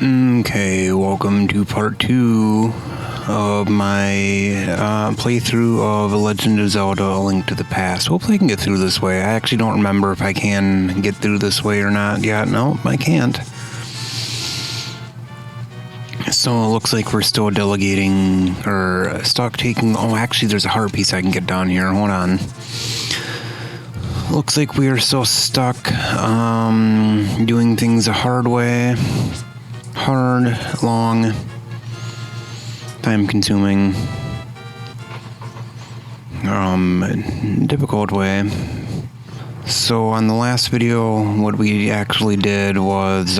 Okay, welcome to part 2 of my playthrough of Legend of Zelda: A Link to the Past. Hopefully I can get through this way. I actually don't remember if I can get through this way or not yet. No, I can't. So it looks like we're still delegating, or stock taking. Oh, actually there's a heart piece I can get down here. Hold on. Looks like we are still stuck doing things the hard way. Hard, long, time-consuming, difficult way. So on the last video, what we actually did was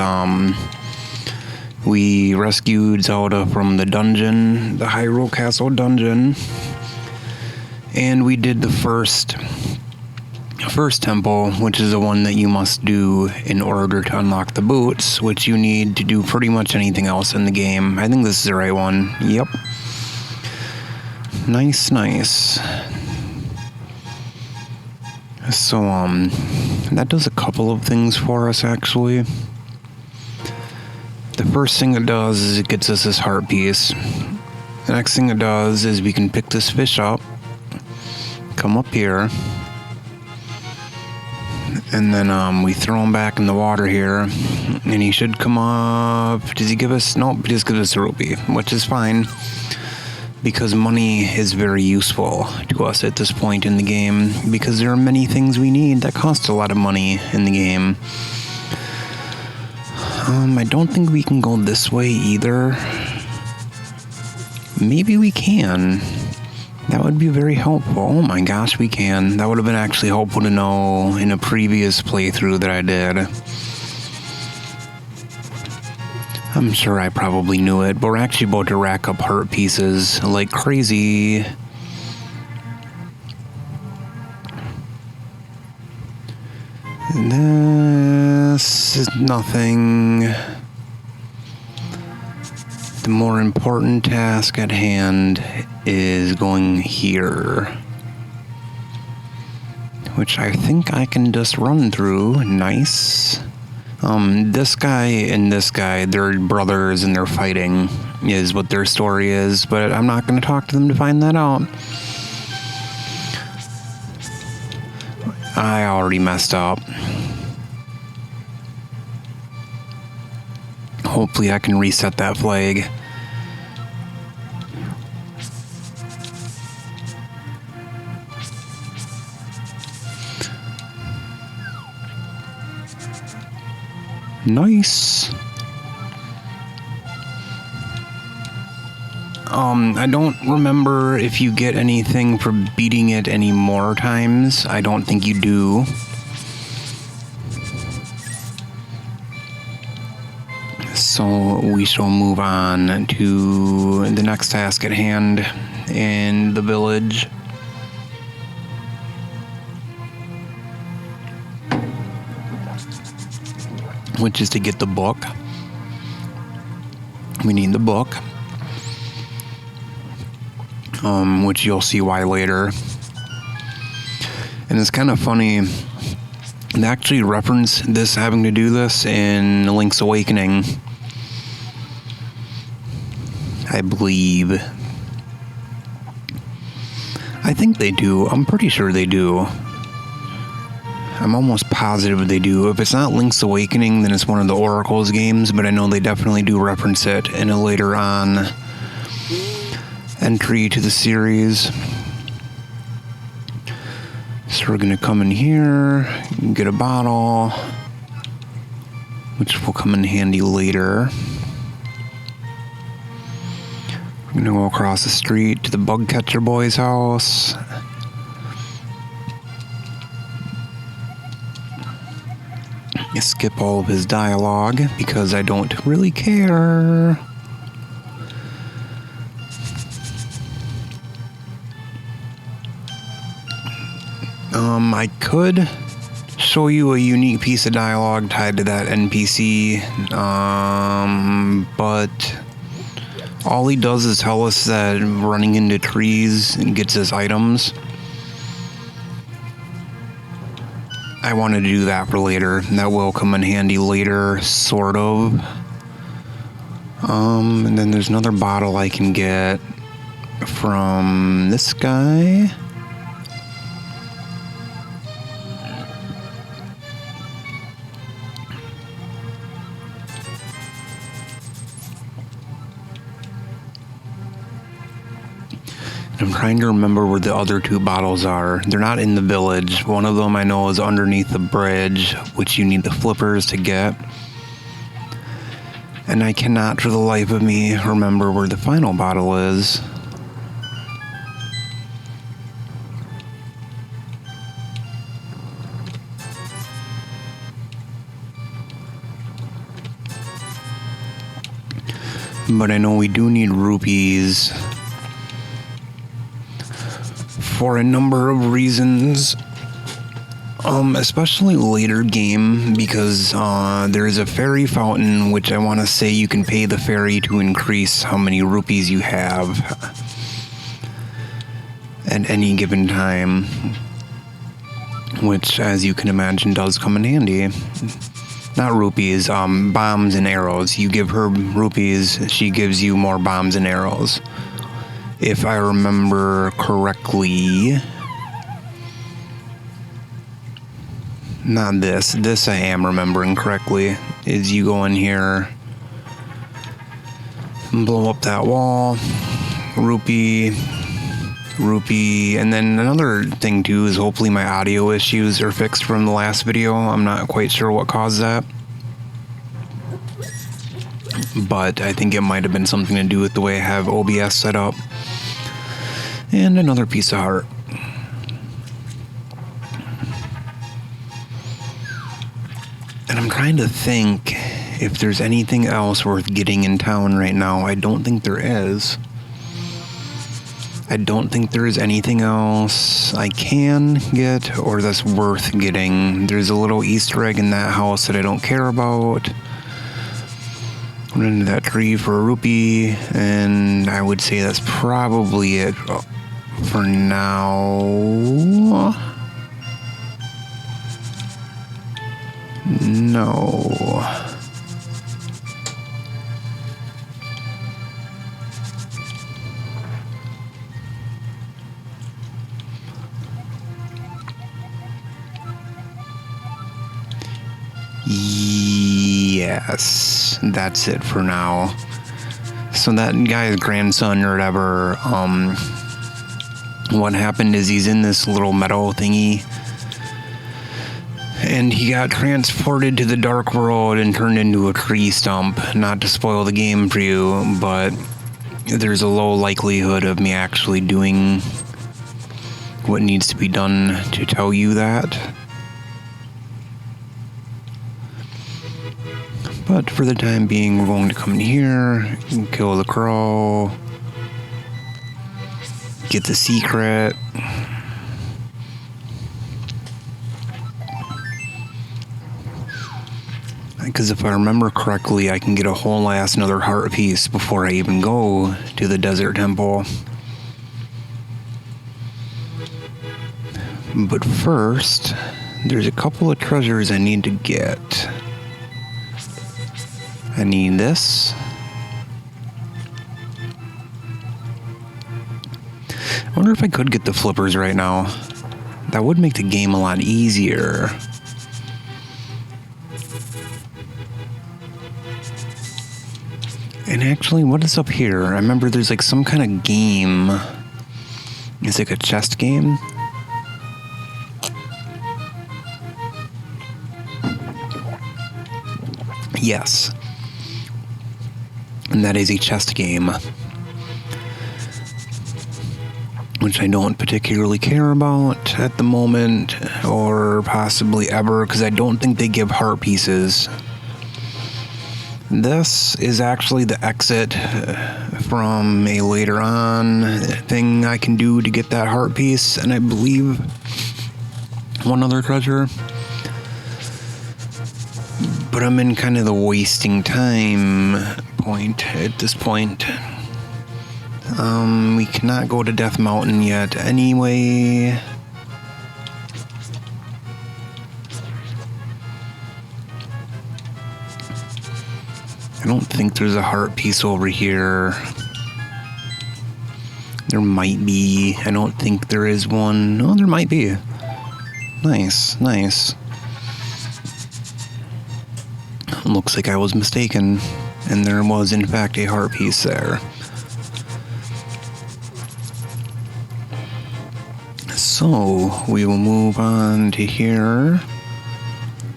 we rescued Zelda from the dungeon, the Hyrule Castle dungeon, and we did the first temple, which is the one that you must do in order to unlock the boots, which you need to do pretty much anything else in the game. I think this is the right one. Yep. Nice. So, that does a couple of things for us, actually. The first thing it does is it gets us this heart piece. The next thing it does is we can pick this fish up, come up here, and then we throw him back in the water here, and he should come up. Does he give us? Nope, he just gives us a rupee, which is fine, because money is very useful to us at this point in the game, because there are many things we need that cost a lot of money in the game. I don't think we can go this way either. Maybe we can. That would be very helpful. Oh my gosh, we can. That would have been actually helpful to know in a previous playthrough that I did. I'm sure I probably knew it, but we're actually about to rack up heart pieces like crazy. This is nothing. The more important task at hand is going here, which I think I can just run through. Nice. This guy and this guy, they're brothers and they're fighting, is what their story is, but I'm not going to talk to them to find that out. I already messed up. Hopefully I can reset that flag. Nice. I don't remember if you get anything for beating it any more times. I don't think you do. So we shall move on to the next task at hand in the village. Which is to get the book. We need the book. Which you'll see why later. And it's kind of funny. They actually reference this, having to do this, in Link's Awakening, I believe. I think they do. I'm pretty sure they do. I'm almost positive they do. If it's not Link's Awakening, then it's one of the Oracle's games, but I know they definitely do reference it in a later on entry to the series. So we're going to come in here, get a bottle, which will come in handy later. We're going to go across the street to the bug catcher boy's house. Skip all of his dialogue because I don't really care. I could show you a unique piece of dialogue tied to that NPC, but all he does is tell us that running into trees gets us items. I wanted to do that for later. That will come in handy later, sort of. And then there's another bottle I can get from this guy. I'm trying to remember where the other two bottles are. They're not in the village. One of them I know is underneath the bridge, which you need the flippers to get. And I cannot for the life of me remember where the final bottle is. But I know we do need rupees for a number of reasons, especially later game, because there is a fairy fountain, which I want to say you can pay the fairy to increase how many rupees you have at any given time, which, as you can imagine, does come in handy. Not rupees, bombs and arrows. You give her rupees, she gives you more bombs and arrows. If I remember correctly, not this. This I am remembering correctly. Is you go in here, blow up that wall, rupee, and then another thing too is hopefully my audio issues are fixed from the last video. I'm not quite sure what caused that, but I think it might have been something to do with the way I have OBS set up. And another piece of heart. And I'm trying to think if there's anything else worth getting in town right now. I don't think there is. I don't think there is anything else I can get or that's worth getting. There's a little Easter egg in that house that I don't care about. Run into that tree for a rupee, and I would say that's probably it for now. No. Yes, that's it for now. So that guy's grandson or whatever, what happened is he's in this little meadow thingy, and he got transported to the dark world and turned into a tree stump. Not to spoil the game for you, but there's a low likelihood of me actually doing what needs to be done to tell you that. But for the time being, we're going to come in here, kill the crow, get the secret. Because if I remember correctly, I can get a whole ass another heart piece before I even go to the desert temple. But first, there's a couple of treasures I need to get. I need this. I wonder if I could get the flippers right now. That would make the game a lot easier. And actually, what is up here? I remember there's like some kind of game. It's like a chest game. Yes. And that is a chest game, which I don't particularly care about at the moment, or possibly ever, because I don't think they give heart pieces. This is actually the exit from a later on thing I can do to get that heart piece, and I believe one other treasure. But I'm in kind of the wasting time point at this point. We cannot go to Death Mountain yet anyway. I don't think there's a heart piece over here. There might be. I don't think there is one. Oh, there might be. Nice, nice. Looks like I was mistaken, and there was in fact a heart piece there. So, we will move on to here.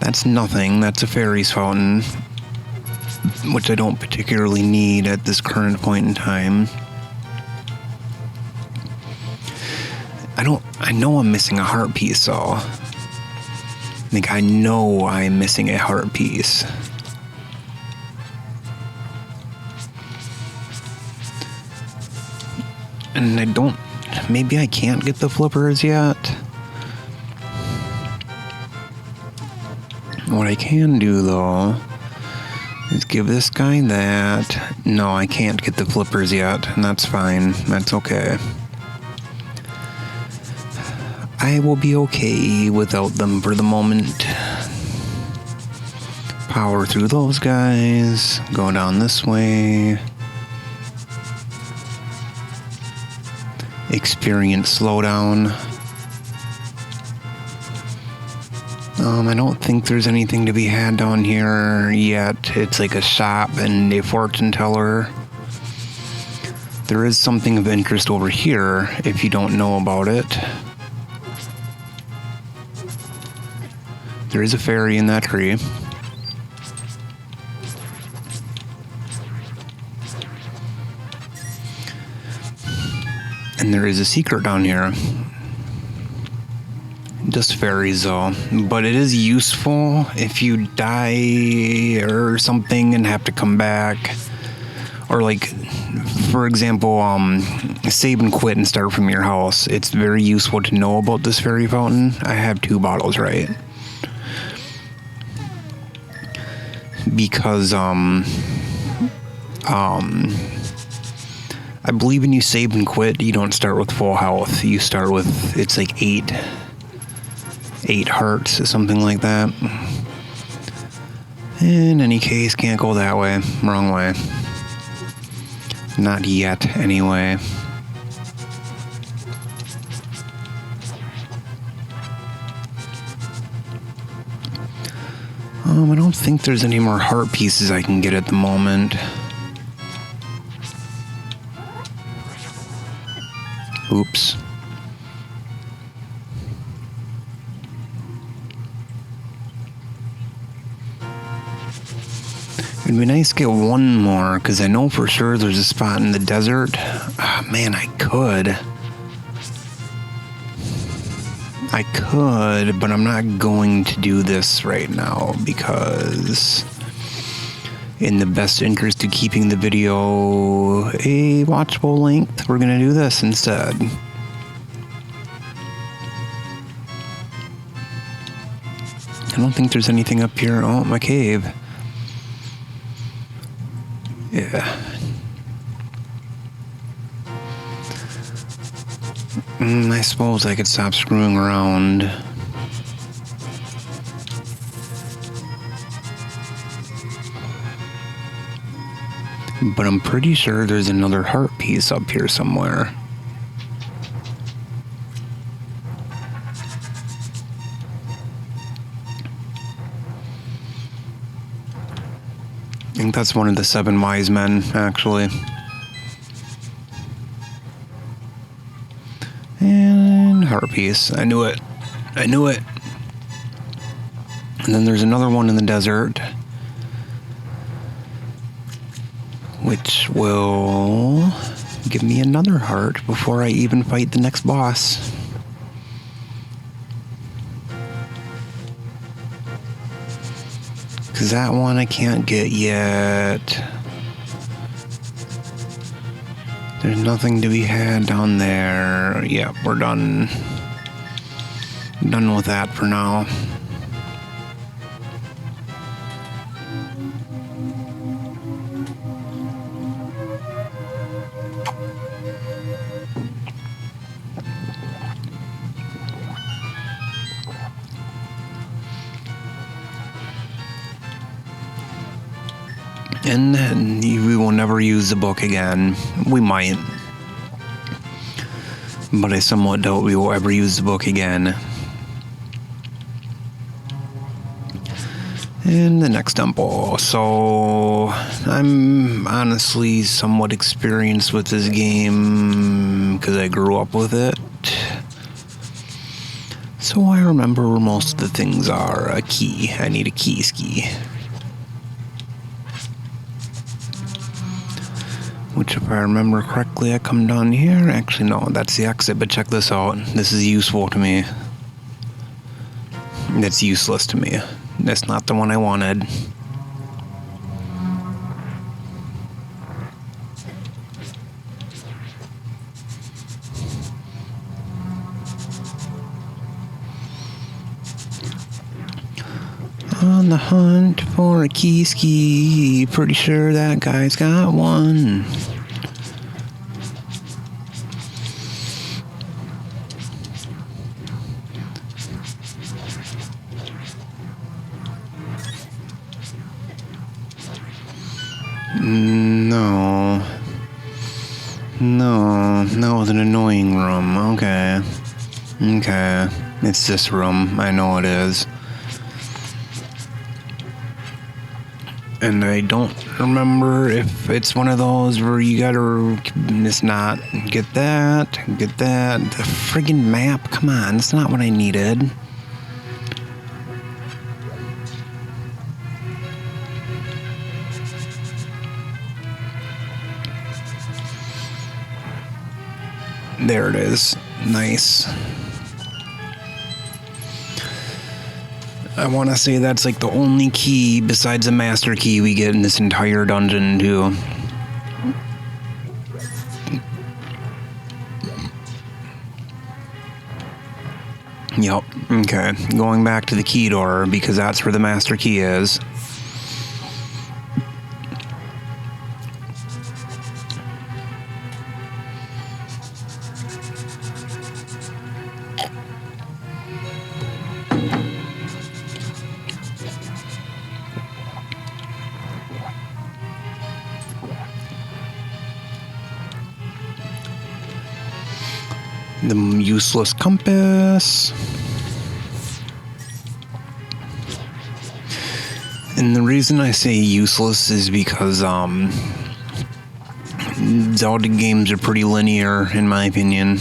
That's nothing, that's a fairy's fountain, which I don't particularly need at this current point in time. I know I'm missing a heart piece, though. I know I'm missing a heart piece. And I don't... Maybe I can't get the flippers yet? What I can do, though, is give this guy that. No, I can't get the flippers yet, and that's fine. That's okay. I will be okay without them for the moment. Power through those guys. Go down this way. Experience slowdown. I don't think there's anything to be had down here yet. It's like a shop and a fortune teller. There is something of interest over here if you don't know about it. There is a fairy in that tree. And there is a secret down here. Just fairies though. But it is useful if you die or something and have to come back. Or like, for example, save and quit and start from your house. It's very useful to know about this fairy fountain. I have 2 bottles, right? Because, I believe when you save and quit, you don't start with full health. You start with, it's like 8 hearts or something like that. In any case, can't go that way. Wrong way. Not yet, anyway. I don't think there's any more heart pieces I can get at the moment. Oops. It'd be nice to get one more, because I know for sure there's a spot in the desert. Oh, man, I could, but I'm not going to do this right now, because in the best interest of keeping the video a watchable length, we're going to do this instead. I don't think there's anything up here. Oh, my cave. Yeah. I suppose I could stop screwing around. But I'm pretty sure there's another heart piece up here somewhere. I think that's one of the 7 wise men, actually. And heart piece. I knew it. I knew it. And then there's another one in the desert, which will give me another heart before I even fight the next boss. Because that one I can't get yet. There's nothing to be had down there. Yep, we're done. Done with that for now. And we will never use the book again. We might. But I somewhat doubt we will ever use the book again. And the next temple. So, I'm honestly somewhat experienced with this game because I grew up with it. So I remember where most of the things are. A key. I need a key ski. Which, if I remember correctly, I come down here. Actually, no, that's the exit, but check this out. This is useful to me. That's useless to me. That's not the one I wanted. On the hunt for a key ski. Pretty sure that guy's got one. No, that was an annoying room. Okay. It's this room. I know it is. And I don't remember if it's one of those where you gotta just not get that. The friggin' map. Come on, that's not what I needed. There it is. Nice. I want to say that's like the only key besides the master key we get in this entire dungeon too. Yep. Okay. Going back to the key door because that's where the master key is. The useless compass. And the reason I say useless is because Zelda games are pretty linear in my opinion.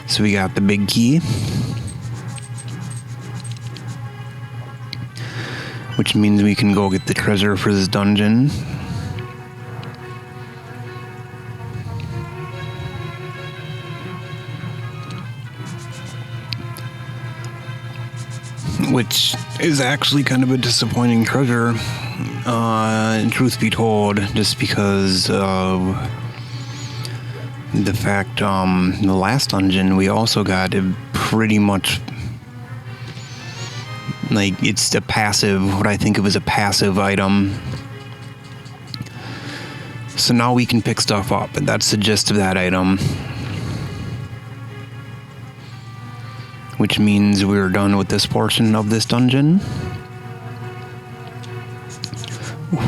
So we got the big key, which means we can go get the treasure for this dungeon. Which is actually kind of a disappointing treasure, truth be told, just because of the fact, the last dungeon we also got it pretty much, like, it's a passive, what I think of as a passive item. So now we can pick stuff up, and that's the gist of that item. Which means we're done with this portion of this dungeon.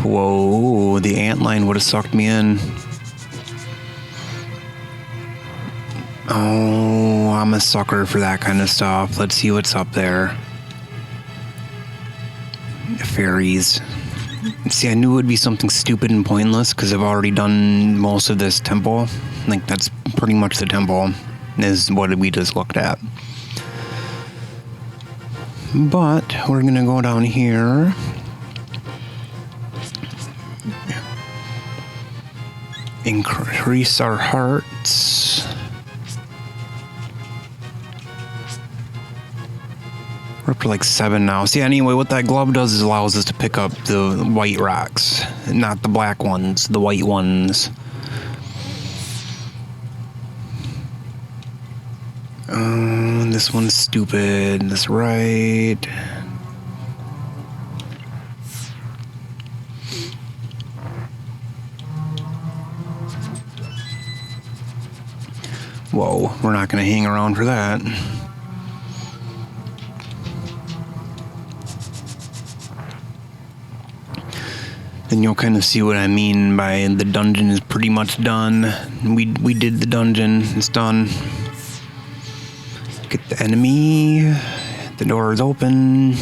Whoa, the antline would have sucked me in. Oh, I'm a sucker for that kind of stuff. Let's see what's up there. Fairies. See, I knew it would be something stupid and pointless because I've already done most of this temple. Like, that's pretty much the temple, is what we just looked at. But we're gonna go down here. Increase our hearts. We're up to like 7 now. See, anyway, what that glove does is allows us to pick up the white rocks, not the black ones, the white ones. This one's stupid. That's right. Whoa, we're not going to hang around for that. then you'll kind of see what I mean by the dungeon is pretty much done. We did the dungeon. It's done. Get the enemy. The door is open.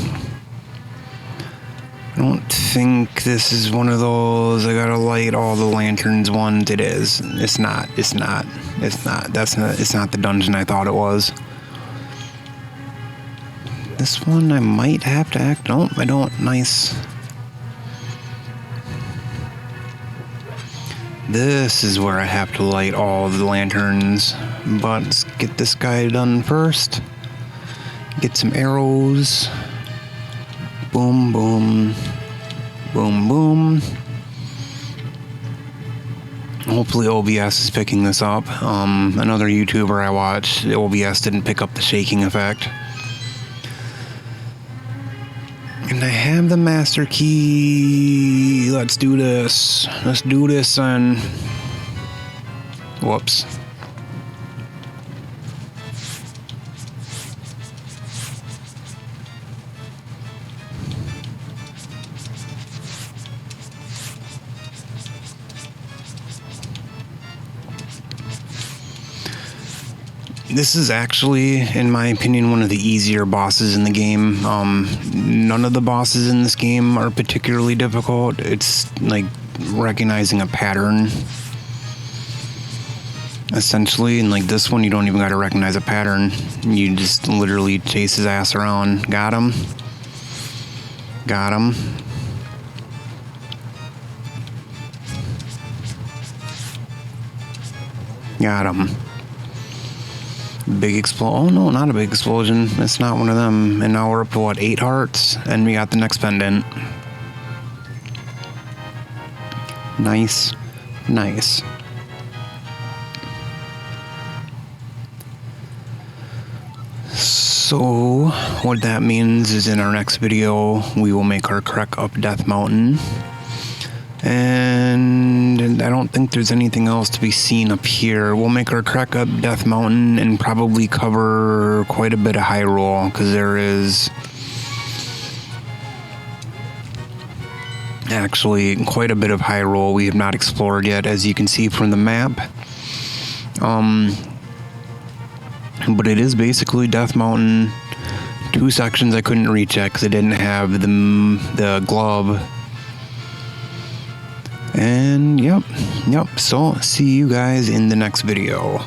I don't think this is one of those I gotta light all the lanterns ones. It is. It's not. It's not. It's not. It's not the dungeon I thought it was. This one I might have to act. No, I don't. Nice. This is where I have to light all the lanterns. But let's get this guy done first. Get some arrows. Boom, boom. Boom, boom. Hopefully OBS is picking this up. Another YouTuber I watched, OBS didn't pick up the shaking effect. And I have the master key. Let's do this. Let's do this and... Whoops. This is actually, in my opinion, one of the easier bosses in the game. None of the bosses in this game are particularly difficult. It's like recognizing a pattern, essentially. And like this one, you don't even got to recognize a pattern. You just literally chase his ass around. Got him. Got him. Got him. Big explosion. Oh no, not a big explosion. It's not one of them. And now we're up to what, 8 hearts? And we got the next pendant. Nice. Nice. So, what that means is in our next video, we will make our trek up Death Mountain. And I don't think there's anything else to be seen up here. We'll make our trek up Death Mountain and probably cover quite a bit of Hyrule, because there is actually quite a bit of Hyrule we have not explored yet, as you can see from the map. But it is basically Death Mountain. 2 sections I couldn't reach yet because I didn't have the glove. And yep, so see you guys in the next video.